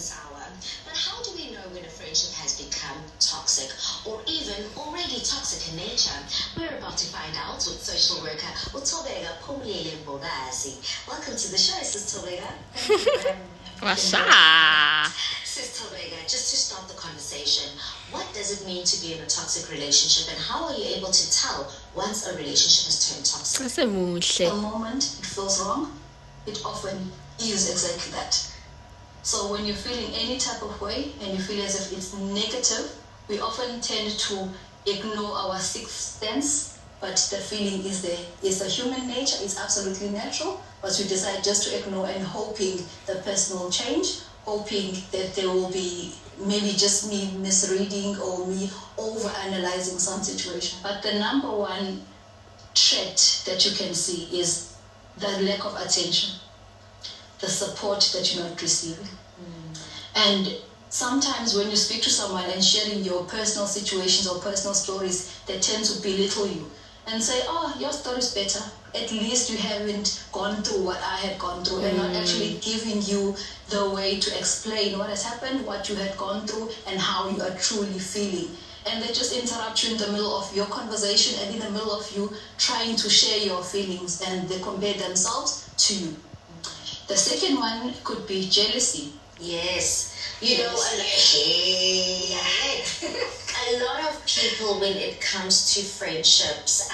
sour. But how do we know when a friendship has become toxic or even already toxic in nature? We're about to find out with social worker Utobega Pumlele Mbogazi. Welcome to the show, Sis Tobega. What's up? Sis Tobega, just to start the conversation, what does it mean to be in a toxic relationship and how are you able to tell once a relationship has turned toxic? The moment it feels wrong, it often is exactly that. So when you're feeling any type of way and you feel as if it's negative, we often tend to ignore our sixth sense, but the feeling is there. It's a human nature, it's absolutely natural, but we decide just to ignore and hoping the person will change, hoping that there will be maybe just me misreading or me over-analyzing some situation. But the number one threat that you can see is the lack of attention, the support that you're not receiving. And sometimes when you speak to someone and sharing your personal situations or personal stories, they tend to belittle you and say, oh, your story's better. At least you haven't gone through what I had gone through, and not actually giving you the way to explain what has happened, what you had gone through, and how you are truly feeling. And they just interrupt you in the middle of your conversation and in the middle of you trying to share your feelings, and they compare themselves to you. The second one could be jealousy. Yes. You know, a lot of people, when it comes to friendships,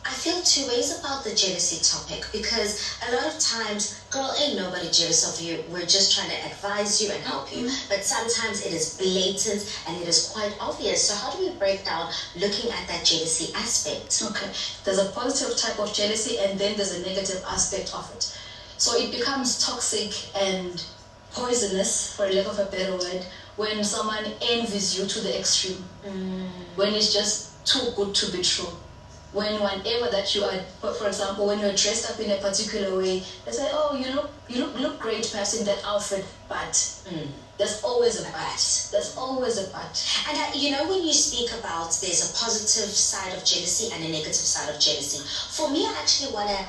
I feel two ways about the jealousy topic, because a lot of times, girl, ain't nobody jealous of you. We're just trying to advise you and help you. But sometimes it is blatant and it is quite obvious. So how do we break down looking at that jealousy aspect? Okay. There's a positive type of jealousy and then there's a negative aspect of it. So it becomes toxic and poisonous, for lack of a better word, when someone envies you to the extreme. When it's just too good to be true. When whenever that you are, for example, when you're dressed up in a particular way, they say, oh, you look great perhaps in that outfit, but there's always a but. There's always a but. And you know, when you speak about there's a positive side of jealousy and a negative side of jealousy, for me, I actually want to,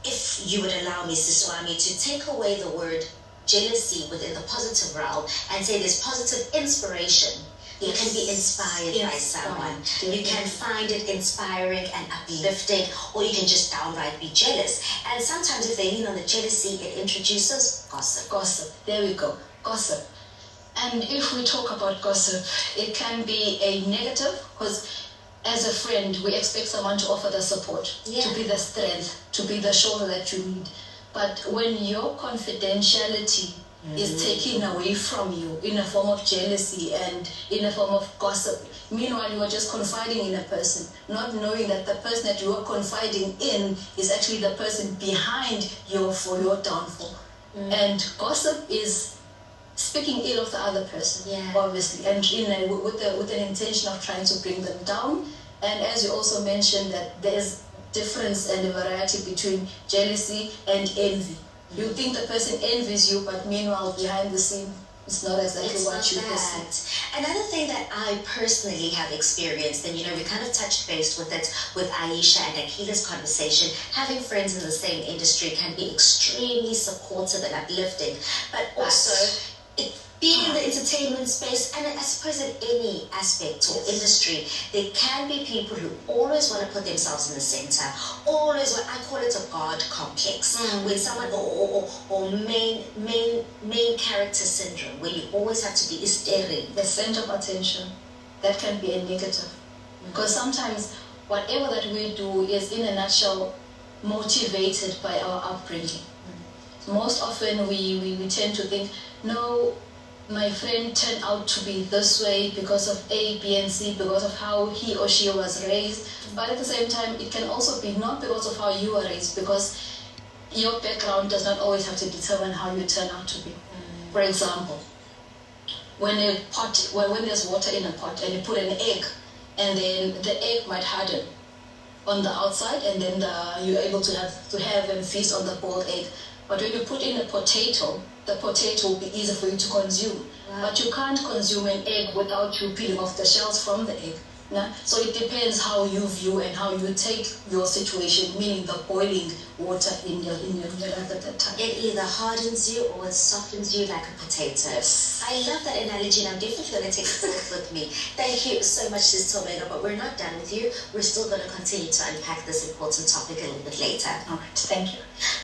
if you would allow me, Sister Ami, to take away the word jealousy within the positive realm and say there's positive inspiration. You can be inspired by someone. You can find it inspiring and uplifting, or you can just downright be jealous. And sometimes if they lean on the jealousy, it introduces gossip. Gossip. There we go. Gossip. And if we talk about gossip, it can be a negative, because as a friend, we expect someone to offer the support, to be the strength, to be the shoulder that you need. But when your confidentiality is taken away from you in a form of jealousy and in a form of gossip, meanwhile you are just confiding in a person, not knowing that the person that you are confiding in is actually the person behind your downfall. And gossip is speaking ill of the other person, obviously, and with an intention of trying to bring them down. And as you also mentioned, that there is difference and a variety between jealousy and envy. You think the person envies you, but meanwhile behind the scene, it's not exactly what you perceive. Another thing that I personally have experienced, and you know, we kind of touched base with it with Aisha and Akila's conversation, having friends in the same industry can be extremely supportive and uplifting, but also being in the entertainment space, and I suppose in any aspect or industry, there can be people who always want to put themselves in the center, always want, I call it a God complex, when someone, or main character syndrome, where you always have to be staring. The center of attention, that can be a negative. Because sometimes whatever that we do is, in a nutshell, motivated by our upbringing. Most often we tend to think, no, my friend turned out to be this way because of A, B, and C, because of how he or she was raised. But at the same time, it can also be not because of how you were raised, because your background does not always have to determine how you turn out to be. For example, when there's water in a pot and you put an egg, and then the egg might harden on the outside, and then you're able to have and feast on the boiled egg. But when you put in a potato, the potato will be easy for you to consume. But you can't consume an egg without you peeling off the shells from the egg. Yeah? So it depends how you view and how you take your situation, meaning the boiling water in your life at that time. It either hardens you or it softens you like a potato. I love that analogy, and I'm definitely going to take it forth with me. Thank you so much, Sis Tomega, but we're not done with you. We're still going to continue to unpack this important topic a little bit later. All right, thank you.